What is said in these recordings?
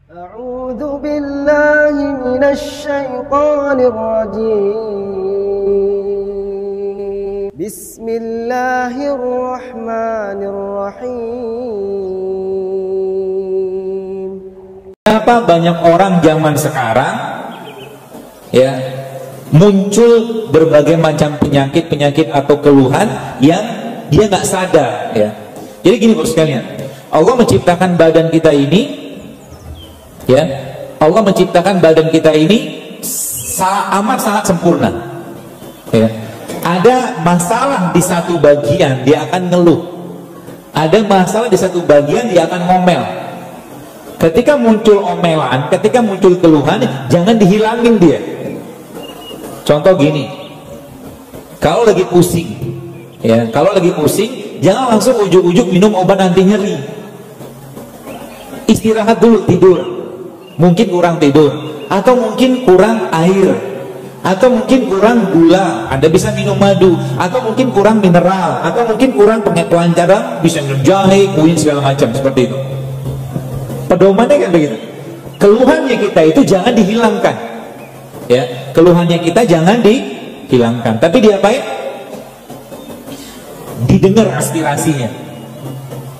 A'udzu billahi minasy syaithanir rajim. Bismillahirrahmanirrahim. Kenapa banyak orang zaman sekarang ya muncul berbagai macam penyakit atau keluhan yang dia nggak sadar ya. Jadi gini bos sekalian, Allah menciptakan badan kita ini ya, Allah menciptakan badan kita ini amat sangat sempurna ya. Ada masalah di satu bagian dia akan ngeluh, ada masalah di satu bagian dia akan ngomel. Ketika muncul omelan, ketika muncul keluhan, jangan dihilangin dia. Contoh gini, kalau lagi pusing ya, kalau lagi pusing jangan langsung ujuk-ujuk minum obat anti nyeri. Istirahat dulu, tidur. Mungkin kurang tidur, atau mungkin kurang air, atau mungkin kurang gula, Anda bisa minum madu, atau mungkin kurang mineral, atau mungkin kurang pengetahuan cara, bisa minum jahe, kuin, segala macam, seperti itu. Pedomannya kan begitu. Keluhannya kita itu jangan dihilangkan ya, keluhannya kita jangan dihilangkan, tapi diapain? Didengar aspirasinya,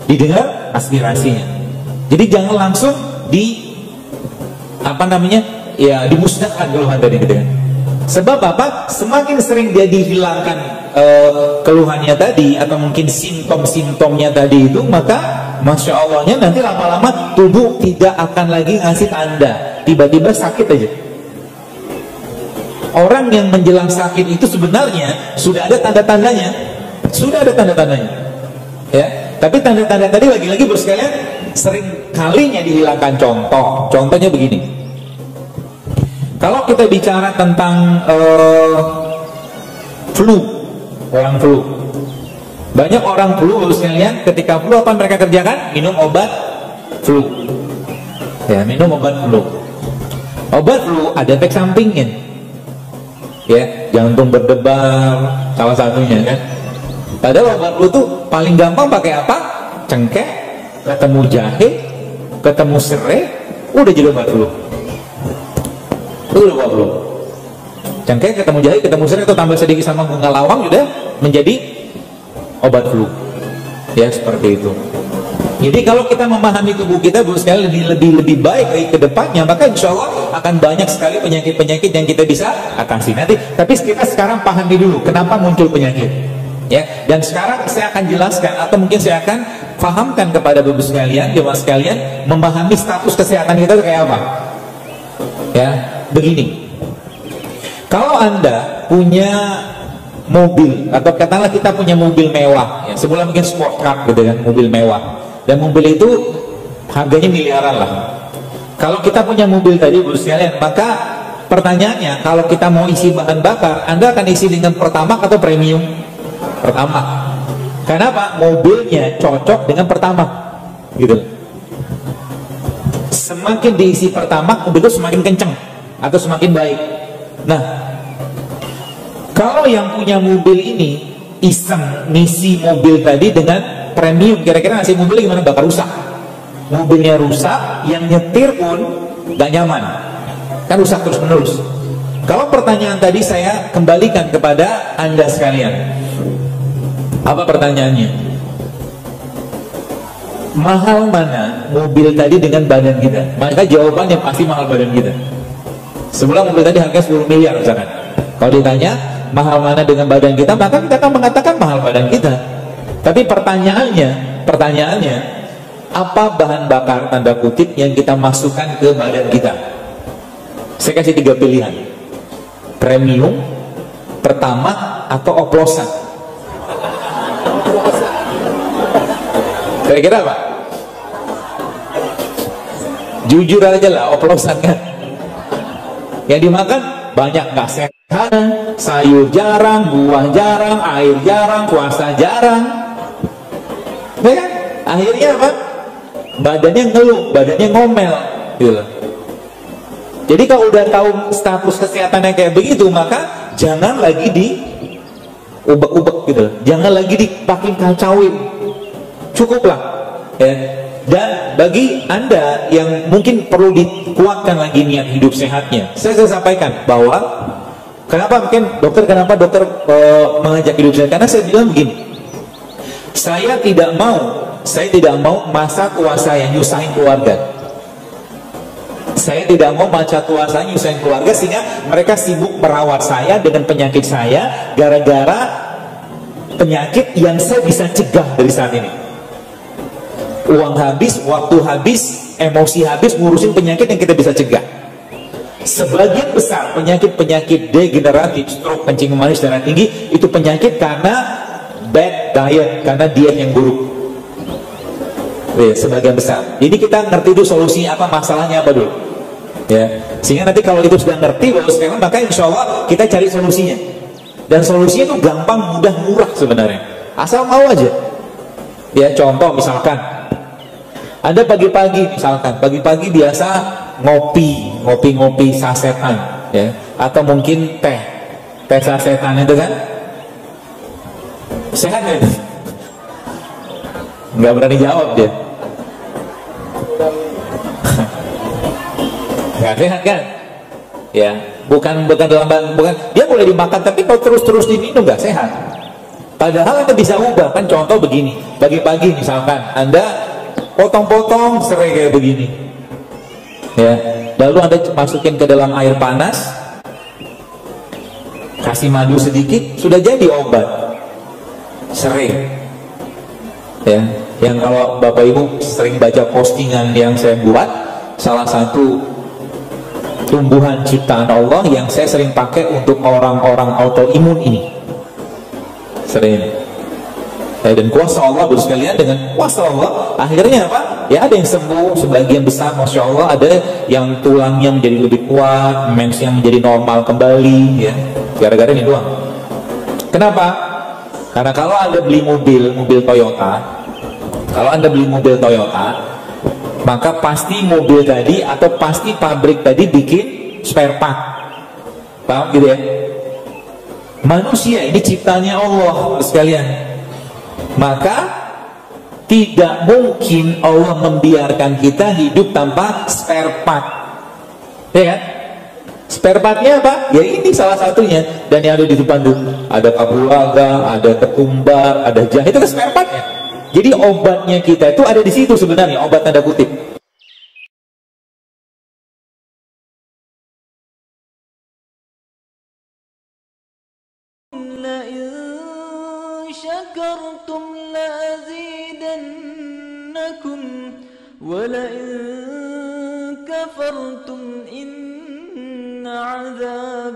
didengar aspirasinya. Jadi jangan langsung ya dimusnahkan keluhan tadi gitu kan. Sebab apa? Semakin sering dia dihilangkan keluhannya tadi, atau mungkin simptom-simptomnya tadi itu, maka Masya Allahnya nanti lama-lama tubuh tidak akan lagi ngasih tanda, tiba-tiba sakit aja. Orang yang menjelang sakit itu sebenarnya sudah ada tanda-tandanya, sudah ada tanda-tandanya ya. Tapi tanda-tanda tadi lagi-lagi bos sekalian sering kalinya dihilangkan. Contohnya begini, kalau kita bicara tentang flu, orang flu, banyak orang flu bos sekalian, ketika flu apa mereka kerjakan? Minum obat flu ya, minum obat flu. Obat flu ada efek sampingnya ya, jantung berdebar salah satunya kan. Padahal obat flu tuh paling gampang pakai apa? Cengkeh ketemu jahe ketemu serai, udah jadi obat flu. Itu udah obat flu. Cengkeh ketemu jahe ketemu serai, atau tambah sedikit sama bunga lawang, sudah menjadi obat flu ya, seperti itu. Jadi kalau kita memahami tubuh kita sekali lebih baik ke depannya, maka insya Allah akan banyak sekali penyakit-penyakit yang kita bisa atasi nanti. Tapi kita sekarang pahami dulu kenapa muncul penyakit ya, dan sekarang saya akan jelaskan, atau mungkin saya akan fahamkan kepada bapak sekalian, jemaah sekalian, memahami status kesehatan kita kayak apa ya. Begini, kalau Anda punya mobil, atau katakanlah kita punya mobil mewah ya, semula mungkin sport car gitu kan, mobil mewah, dan mobil itu harganya miliaran lah. Kalau kita punya mobil tadi bos sekalian, maka pertanyaannya, kalau kita mau isi bahan bakar, Anda akan isi dengan Pertamax atau premium? Pertamax. Kenapa? Mobilnya cocok dengan Pertamax gitu. Semakin diisi Pertamax, mobil itu semakin kenceng atau semakin baik. Nah, kalau yang punya mobil ini iseng ngisi mobil tadi dengan premium, kira-kira ngasih mobil gimana? Bakal rusak. Mobilnya rusak, yang nyetir pun gak nyaman, kan rusak terus menerus. Kalau pertanyaan tadi saya kembalikan kepada Anda sekalian, apa pertanyaannya? Mahal mana mobil tadi dengan badan kita? Maka jawabannya pasti mahal badan kita. Semula mobil tadi harga 10 miliar misalkan. Kalau ditanya mahal mana dengan badan kita, maka kita akan mengatakan mahal badan kita. Tapi pertanyaannya, apa bahan bakar tanda kutip yang kita masukkan ke badan kita? Saya kasih 3 pilihan: premium, Pertamax, atau oplosan. Kira-kira apa? Jujur aja lah, oplosan kan. Yang dimakan banyak nggak sehat, sayur jarang, buah jarang, air jarang, puasa jarang. Ya kan? Akhirnya apa? Badannya ngeluh, badannya ngomel gitu. Jadi kalau udah tahu status kesehatannya kayak begitu, maka jangan lagi di ubek-ubek gitu, jangan lagi dipakai kacauin, cukuplah ya. Dan bagi Anda yang mungkin perlu dikuatkan lagi niat hidup sehatnya, saya sampaikan bahwa kenapa dokter mengajak hidup sehat? Karena saya bilang begini, saya tidak mau masa tua saya nyusahin keluarga. Saya tidak mau masa tua saya nyusahin keluarga sehingga mereka sibuk merawat saya dengan penyakit saya gara-gara penyakit yang saya bisa cegah dari saat ini. Uang habis, waktu habis, emosi habis ngurusin penyakit yang kita bisa cegah. Sebagian besar penyakit-penyakit degeneratif, stroke, kencing manis, darah tinggi, itu penyakit karena bad diet, karena diet yang buruk. Sebagian besar. Jadi kita ngerti dulu solusinya apa, masalahnya apa dulu. Ya, sehingga nanti kalau itu sudah ngerti bahwa sekarang, maka insya Allah kita cari solusinya. Dan solusinya itu gampang, mudah, murah sebenarnya. Asal mau aja. Ya, contoh misalkan, Anda pagi-pagi biasa ngopi sasetan, ya, atau mungkin teh sasetan itu kan, sehat kan? Nggak berani jawab dia. Nggak sehat kan? Ya, bukan dia boleh dimakan, tapi kalau terus diminum nggak sehat. Padahal Anda bisa ubah kan, contoh begini, pagi-pagi misalkan Anda potong-potong serai kayak begini, ya, lalu Anda masukin ke dalam air panas, kasih madu sedikit, sudah jadi obat serai. Ya, yang kalau Bapak Ibu sering baca postingan yang saya buat, salah satu tumbuhan ciptaan Allah yang saya sering pakai untuk orang-orang autoimun ini, sering. Dan kuasa Allah, baru sekalian, dengan kuasa Allah akhirnya apa? Ya, ada yang sembuh sebagian besar, masya Allah. Ada yang tulangnya menjadi lebih kuat, mensnya menjadi normal kembali, ya, gara-gara ini doang. Kenapa? Karena kalau Anda beli mobil Toyota, maka pasti mobil tadi atau pasti pabrik tadi bikin spare part. Paham gitu ya? Manusia ini ciptanya Allah sekalian. Maka tidak mungkin Allah membiarkan kita hidup tanpa spare part, ya kan? Spare partnya apa? Ya ini salah satunya. Dan yang ada di depan tuh ada kapulaga, ada ketumbar, ada jahe, itu kan spare partnya. Jadi obatnya kita itu ada di situ sebenarnya, obat tanda kutip. شكرتم لأزيدنكم ولئن كفرتم إن عذابي